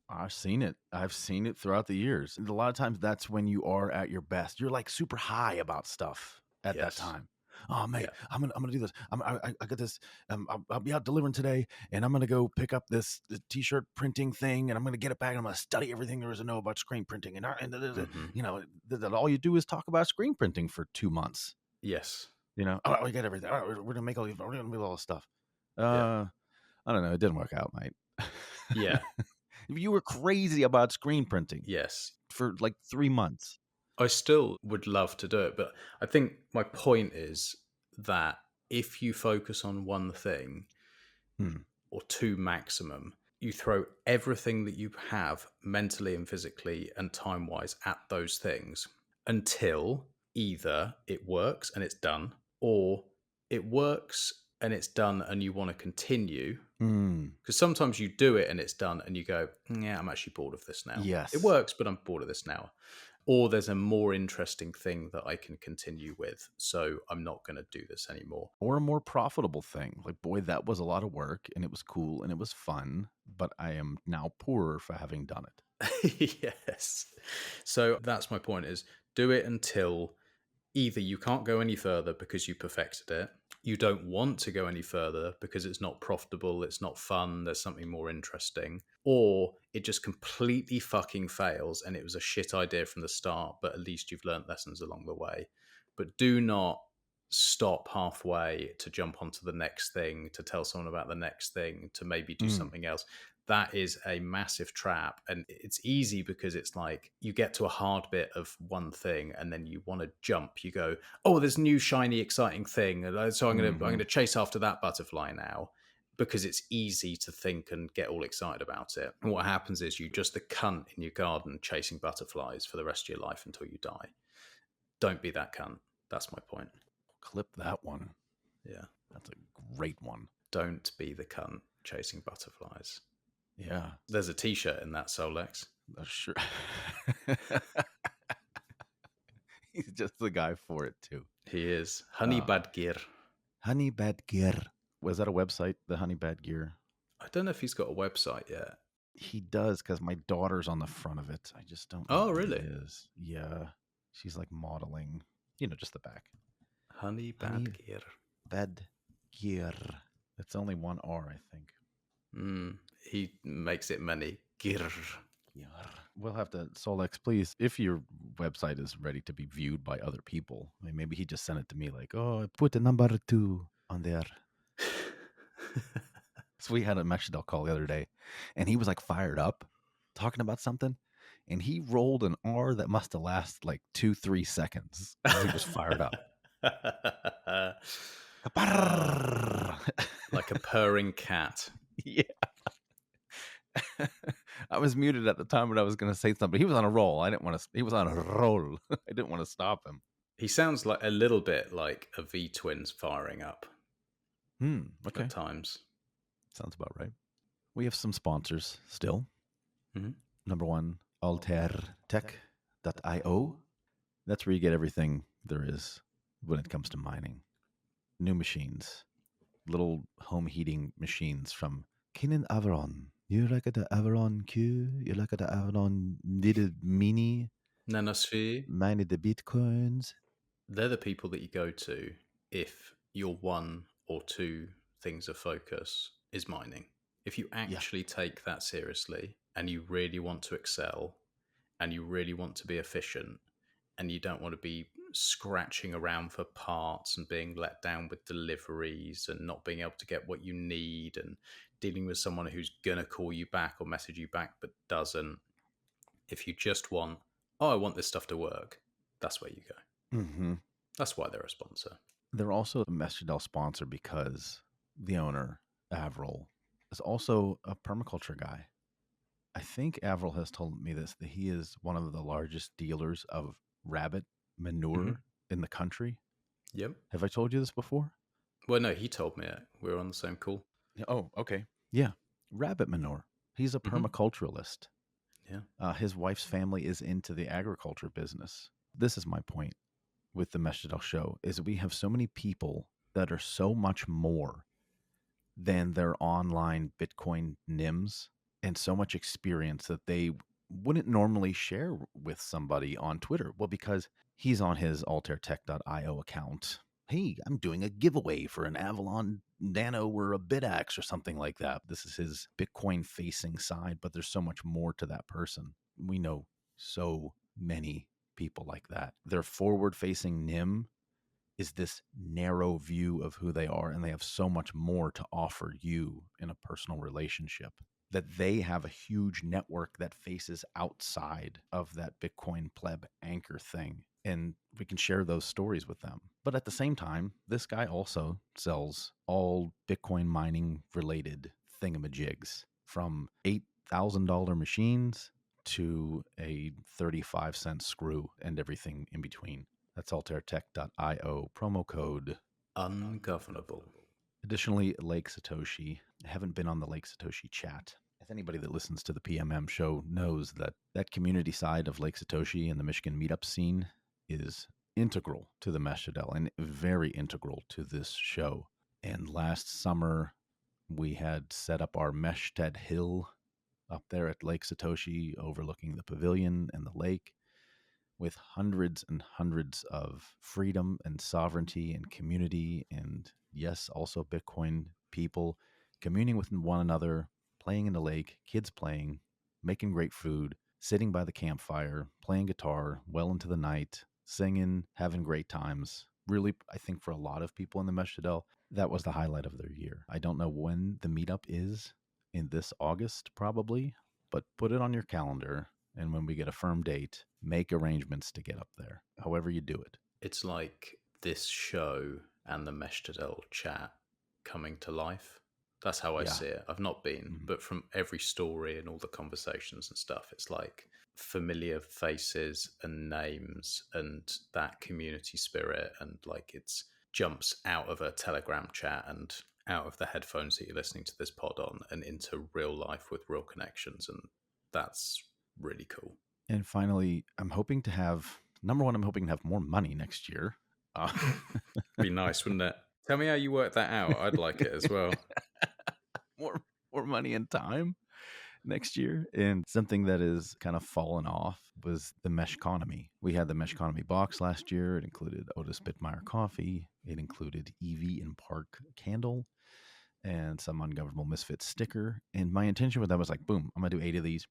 I've seen it. I've seen it throughout the years. And a lot of times that's when you are at your best. You're like super high about stuff at that Yes. time. Oh, mate, Yeah. I'm gonna do this. I got this. I'll be out delivering today, and I'm gonna go pick up this t-shirt printing thing, and I'm gonna get it back, and I'm gonna study everything there is to know about screen printing. And you know, that all you do is talk about screen printing for 2 months. Yes. You know, oh, we got everything. All right, we're gonna make all these. We're gonna make all this stuff. Yeah. I don't know. It didn't work out, mate. Yeah. You were crazy about screen printing Yes. for like 3 months. I still would love to do it, but I think my point is that if you focus on one thing or two maximum, you throw everything that you have mentally and physically and time wise at those things until either it works and it's done, or it works and it's done and you want to continue. Because sometimes you do it and it's done and you go, yeah, I'm actually bored of this now. Yes. It works, but I'm bored of this now. Or there's a more interesting thing that I can continue with, so I'm not going to do this anymore. Or a more profitable thing. Like, boy, that was a lot of work and it was cool and it was fun, but I am now poorer for having done it. Yes. So that's my point, is do it until either you can't go any further because you perfected it, you don't want to go any further because it's not profitable, it's not fun, there's something more interesting, or it just completely fucking fails and it was a shit idea from the start, but at least you've learned lessons along the way. But do not stop halfway to jump onto the next thing, to tell someone about the next thing, to maybe do something else. That is a massive trap. And it's easy because it's like you get to a hard bit of one thing and then you want to jump. You go, oh, there's a new shiny exciting thing, so I'm going to chase after that butterfly now, because it's easy to think and get all excited about it. And what happens is you just the cunt in your garden chasing butterflies for the rest of your life until you die. Don't be that cunt. That's my point. Clip that one. Yeah. That's a great one. Don't be the cunt chasing butterflies. Yeah. There's a t-shirt in that, Solex. Sure. He's just the guy for it too. He is. Honey Bad Gear. Honey Bad Gear. Was that a website, the Honey Bad Gear? I don't know if he's got a website yet. He does, because my daughter's on the front of it. I just don't Oh, know what really? it is. Yeah. She's like modeling, just the back. Honey Bad Gear. Bad Gear. It's only one R, I think. He makes it many. Gear. We'll have to, Solex, please, if your website is ready to be viewed by other people, I mean, maybe he just sent it to me like, oh, I put a number 2 on there. So we had a Meshtadel call the other day, and he was like fired up talking about something, and he rolled an R that must have lasted like 2-3 seconds. He was fired up. Like a purring cat. Yeah. I was muted at the time, but I was going to say something. He was on a roll. He was on a roll. I didn't want to stop him. He sounds like a little bit like a V-twins firing up. Okay. At times. Sounds about right. We have some sponsors still. Mm-hmm. Number 1, ALTAIR Tech.io. That's where you get everything there is when it comes to mining. New machines, little home heating machines from Kinin Averon. You like the Averon Q? You like the Averon little mini? Nanosphere, Mine the bitcoins. they're the people that you go to if your one or two things of focus is mining. If you Yeah. actually take that seriously and you really want to excel and you really want to be efficient and you don't want to be scratching around for parts and being let down with deliveries and not being able to get what you need and dealing with someone who's going to call you back or message you back but doesn't. If you just want, oh, I want this stuff to work, that's where you go. Mm-hmm. That's why they're a sponsor. They're also a Meshtadel sponsor because the owner, Avril, is also a permaculture guy. I think Avril has told me this, that he is one of the largest dealers of rabbit Mm-hmm. manure in the country. Yep. Have I told you this before? Well, no, he told me it. We were on the same call. Oh, okay. Yeah. Rabbit manure. He's a Mm-hmm. permaculturalist. Yeah. His wife's family is into the agriculture business. This is my point with the Meshtadel show is we have so many people that are so much more than their online Bitcoin NIMs and so much experience that they wouldn't normally share with somebody on Twitter. Well, because he's on his altairtech.io account. Hey, I'm doing a giveaway for an Avalon Nano or a BitAxe or something like that. This is his Bitcoin facing side, but there's so much more to that person. We know so many people like that. Their forward facing NIM is this narrow view of who they are, and they have so much more to offer you in a personal relationship that they have a huge network that faces outside of that Bitcoin pleb anchor thing. And we can share those stories with them. But at the same time, this guy also sells all Bitcoin mining related thingamajigs from $8,000 machines to a 35-cent screw and everything in between. That's altairtech.io, promo code Ungovernable. Additionally, Lake Satoshi. I haven't been on the Lake Satoshi chat. If anybody that listens to the PMM show knows that that community side of Lake Satoshi and the Michigan meetup scene is integral to the Meshtadel and very integral to this show. And last summer, we had set up our Meshtad Hill up there at Lake Satoshi, overlooking the pavilion and the lake, with hundreds and hundreds of freedom and sovereignty and community, and yes, also Bitcoin people communing with one another, playing in the lake, kids playing, making great food, sitting by the campfire, playing guitar well into the night, singing, having great times. Really, I think for a lot of people in the Meshtadel, that was the highlight of their year. I don't know when the meetup is in this August, probably, but put it on your calendar. And when we get a firm date, make arrangements to get up there, however you do it. It's like this show and the Meshtadel chat coming to life. That's how I Yeah. see it. I've not been, Mhm. but from every story and all the conversations and stuff, it's like familiar faces and names and that community spirit. And like it's jumps out of a Telegram chat and out of the headphones that you're listening to this pod on and into real life with real connections. And that's really cool. And finally, I'm hoping to have number one, I'm hoping to have more money next year. Be nice, wouldn't it? Tell me how you work that out. I'd like it as well. more more money and time next year. And something that is kind of fallen off was the Meshconomy. We had the Meshconomy box last year. It included Otis Bittmeyer coffee. It included EV and Park candle and some ungovernable misfit sticker. And my intention with that was like, boom, I'm gonna do 8 of these,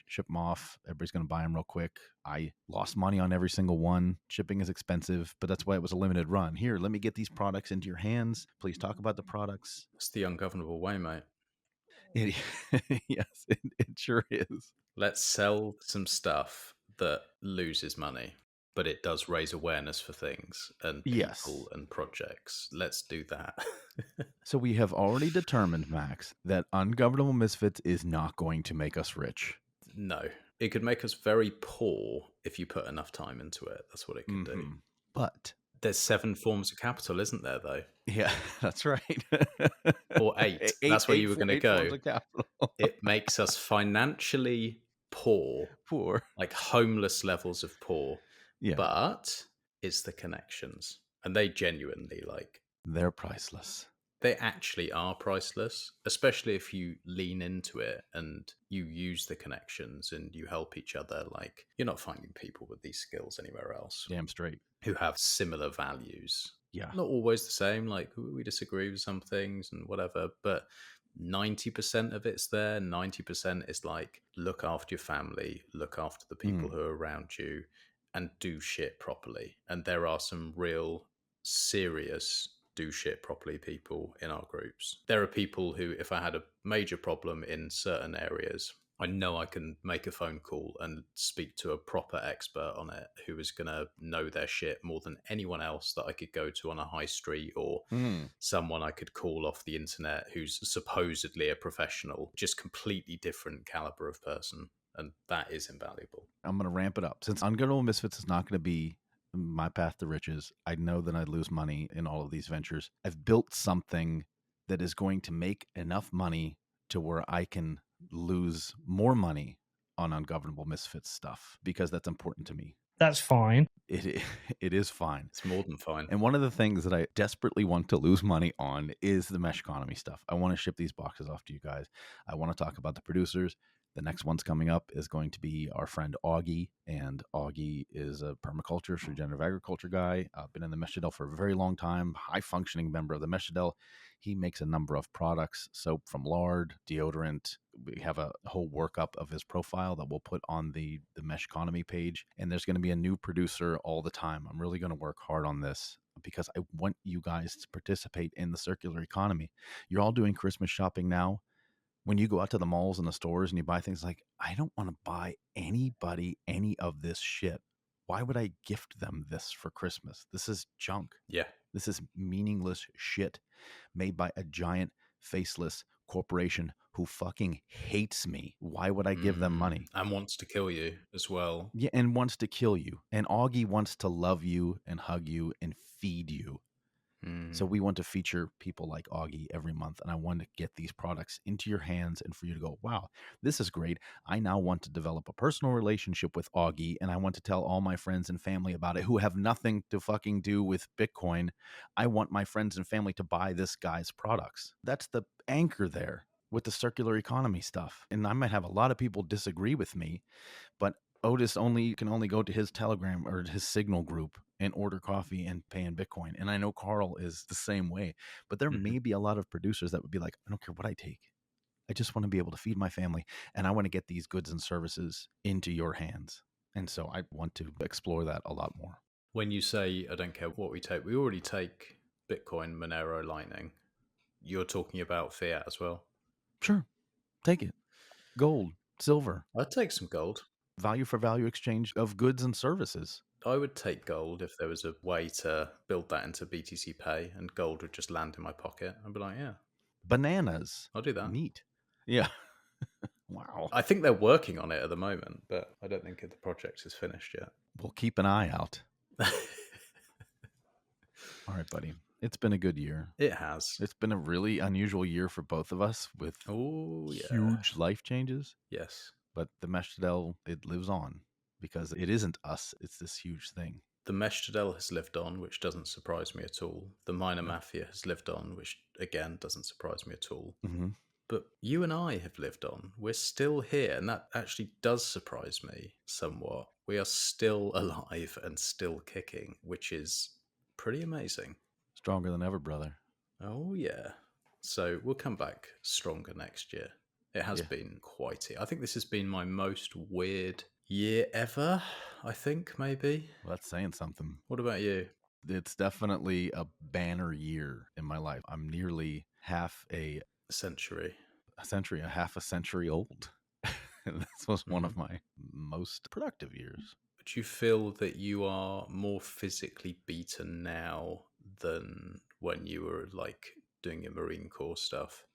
ship them off. Everybody's gonna buy them real quick. I lost money on every single one. Shipping is expensive, but that's why it was a limited run. Here, let me get these products into your hands. Please talk about the products. It's the ungovernable way, mate. It, yes, it sure is. Let's sell some stuff that loses money, but it does raise awareness for things and Yes. people and projects. Let's do that. So we have already determined, Max, that ungovernable misfits is not going to make us rich. No, it could make us very poor if you put enough time into it. That's what it could do. But There's 7 forms of capital, isn't there, though? yeah, that's right. Or 8. That's where you were going to eight go. forms of capital. It makes us financially poor, Poor. like homeless levels of poor. Yeah. But it's the connections. And they genuinely like They're priceless. they actually are priceless, especially if you lean into it and you use the connections and you help each other. Like, you're not finding people with these skills anywhere else Damn straight. who have similar values. Yeah. Not always the same, like, we disagree with some things and whatever, but 90% of it's there. 90% is like, look after your family, look after the people Mm. who are around you, and do shit properly. And there are some real serious do shit properly people in our groups. There are people who, if I had a major problem in certain areas, I know I can make a phone call and speak to a proper expert on it who is going to know their shit more than anyone else that I could go to on a high street, or Mm. someone I could call off the internet who's supposedly a professional, just completely different caliber of person. And that is invaluable. I'm going to ramp it up. Since Ungovernable Misfits is not going to be my path to riches, I know that I'd lose money in all of these ventures. I've built something that is going to make enough money to where I can lose more money on Ungovernable Misfits stuff, because that's important to me. That's fine. It it is fine. It's more than fine. And one of the things that I desperately want to lose money on is the Meshconomy stuff. I want to ship these boxes off to you guys. I want to talk about the producers. The next one's coming up is going to be our friend Augie, and Augie is a permaculture, regenerative agriculture guy. Been in the Meshtadel for a very long time, high functioning member of the Meshtadel. He makes a number of products, soap from lard, deodorant. We have a whole workup of his profile that we'll put on the Meshconomy page. And there's going to be a new producer all the time. I'm really going to work hard on this because I want you guys to participate in the circular economy. You're all doing Christmas shopping now. When you go out to the malls and the stores and you buy things, like, I don't want to buy anybody any of this shit. Why would I gift them this for Christmas? This is junk. Yeah. This is meaningless shit made by a giant faceless corporation who fucking hates me. Why would I give them money? And wants to kill you as well. Yeah, and wants to kill you. And Augie wants to love you and hug you and feed you. So we want to feature people like Augie every month, and I want to get these products into your hands and for you to go, wow, this is great. I now want to develop a personal relationship with Augie, and I want to tell all my friends and family about it who have nothing to fucking do with Bitcoin. I want my friends and family to buy this guy's products. That's the anchor there with the circular economy stuff. And I might have a lot of people disagree with me, but Otis can only go to his Telegram or his Signal group and order coffee and pay in Bitcoin. And I know Carl is the same way, but there may be a lot of producers that would be like, I don't care what I take. I just want to be able to feed my family, and I want to get these goods and services into your hands. And so I want to explore that a lot more. When you say, I don't care what we take, we already take Bitcoin, Monero, Lightning. You're talking about fiat as well? Sure. Take it. Gold, silver. I'd take some gold. Value for value exchange of goods and services. I would take gold if there was a way to build that into BTC Pay and gold would just land in my pocket. I'd be like, yeah. Bananas. I'll do that. Neat. Yeah. Wow. I think they're working on it at the moment, but I don't think the project is finished yet. We'll keep an eye out. All right, buddy. It's been a good year. It has. It's been a really unusual year for both of us with huge life changes. Yes. But the Meshtadel, it lives on because it isn't us. It's this huge thing. The Meshtadel has lived on, which doesn't surprise me at all. The Minor Mafia has lived on, which, again, doesn't surprise me at all. Mm-hmm. But you and I have lived on. We're still here, and that actually does surprise me somewhat. We are still alive and still kicking, which is pretty amazing. Stronger than ever, brother. Oh, yeah. So we'll come back stronger next year. It has been quite... I think this has been my most weird year ever, I think, maybe. Well, that's saying something. What about you? It's definitely a banner year in my life. I'm nearly half a century old. This was one of my most productive years. Do you feel that you are more physically beaten now than when you were like doing your Marine Corps stuff?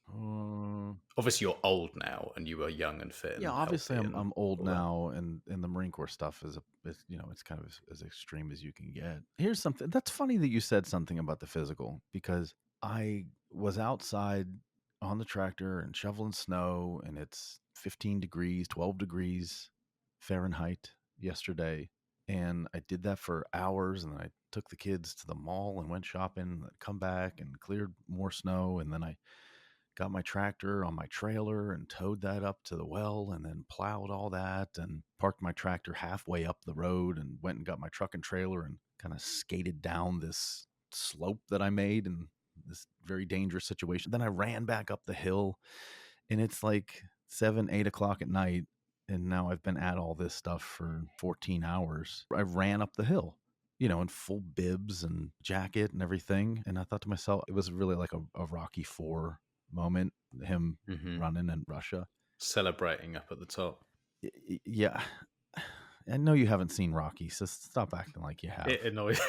Obviously, you're old now, and you are young and fit. Yeah, and obviously, healthy I'm old now, and the Marine Corps stuff is it's kind of as extreme as you can get. Here's something that's funny that you said something about the physical, because I was outside on the tractor and shoveling snow, and it's 15 degrees, 12 degrees Fahrenheit yesterday, And I did that for hours, and then I took the kids to the mall and went shopping, and come back and cleared more snow, and then I got my tractor on my trailer and towed that up to the well, and then plowed all that and parked my tractor halfway up the road and went and got my truck and trailer and kind of skated down this slope that I made in this very dangerous situation. Then I ran back up the hill, and it's like 7, 8 o'clock at night. And now I've been at all this stuff for 14 hours. I ran up the hill, in full bibs and jacket and everything. And I thought to myself, it was really like a Rocky IV moment, him running in Russia. Celebrating up at the top. Yeah. I know you haven't seen Rocky, so stop acting like you have. It annoys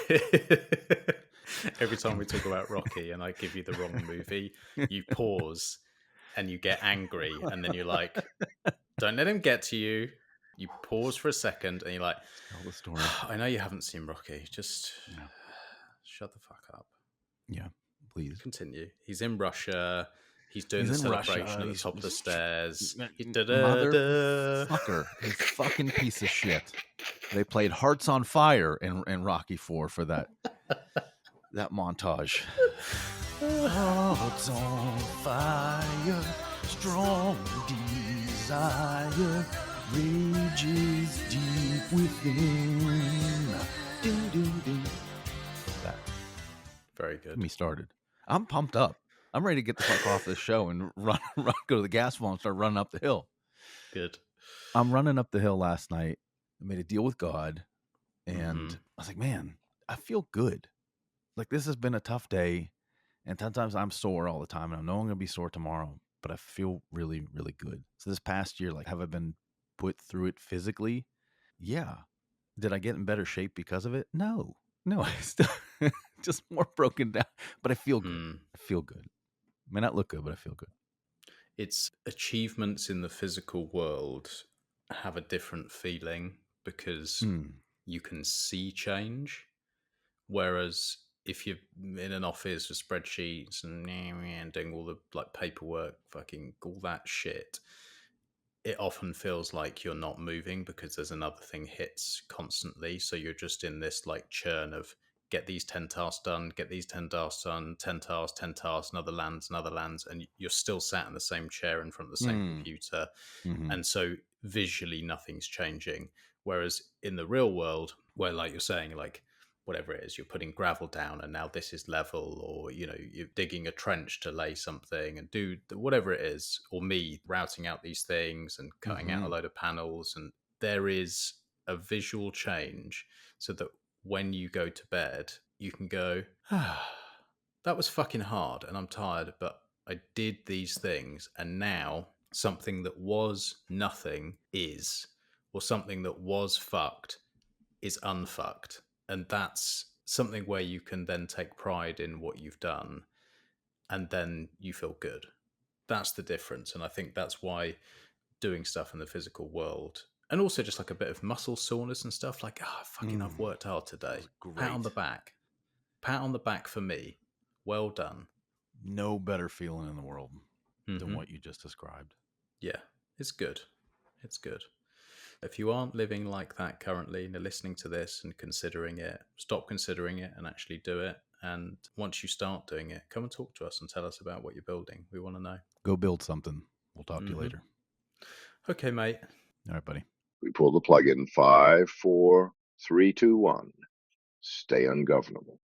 every time we talk about Rocky and I give you the wrong movie, you pause and you get angry, and then you're like, don't let him get to you. You pause for a second and you're like, tell the story. I know you haven't seen Rocky. Just shut the fuck up. Yeah, please. Continue. He's in Russia. He's doing the celebration at the top of the stairs. Motherfucker. He's fucking piece of shit. They played Hearts on Fire in Rocky IV for that montage. Hearts on fire, strong desire, rages deep within. Ding, ding, ding. That. Very good. Me started. I'm pumped up. I'm ready to get the fuck off this show and run, go to the gas well and start running up the hill. Good. I'm running up the hill last night. I made a deal with God, and I was like, man, I feel good. Like, this has been a tough day, and sometimes I'm sore all the time, and I know I'm going to be sore tomorrow, but I feel really, really good. So this past year, like, have I been put through it physically? Yeah. Did I get in better shape because of it? No, I still just more broken down, but I feel good. I feel good. May not look good, but I feel good. It's achievements in the physical world have a different feeling because you can see change. Whereas if you're in an office with spreadsheets and doing all the like paperwork, fucking all that shit, it often feels like you're not moving because there's another thing hits constantly. So you're just in this like churn of get these 10 tasks done, get these 10 tasks done, 10 tasks, 10 tasks, another lands, and you're still sat in the same chair in front of the same computer. And so visually nothing's changing. Whereas in the real world, where like you're saying, like whatever it is, you're putting gravel down and now this is level, or you're digging a trench to lay something and do whatever it is, or me routing out these things and cutting out a load of panels, and there is a visual change so that when you go to bed you can go, that was fucking hard and I'm tired, but I did these things, and now something that was nothing is, or something that was fucked is unfucked. And that's something where you can then take pride in what you've done, and then you feel good. That's the difference. And I think that's why doing stuff in the physical world, and also just like a bit of muscle soreness and stuff, like, fucking I've worked hard today. Pat on the back. Pat on the back for me. Well done. No better feeling in the world than what you just described. Yeah, it's good. It's good. If you aren't living like that currently and you're listening to this and considering it, stop considering it and actually do it. And once you start doing it, come and talk to us and tell us about what you're building. We want to know. Go build something. We'll talk to you later. Okay, mate. All right, buddy. We pull the plug in 5, 4, 3, 2, 1. Stay ungovernable.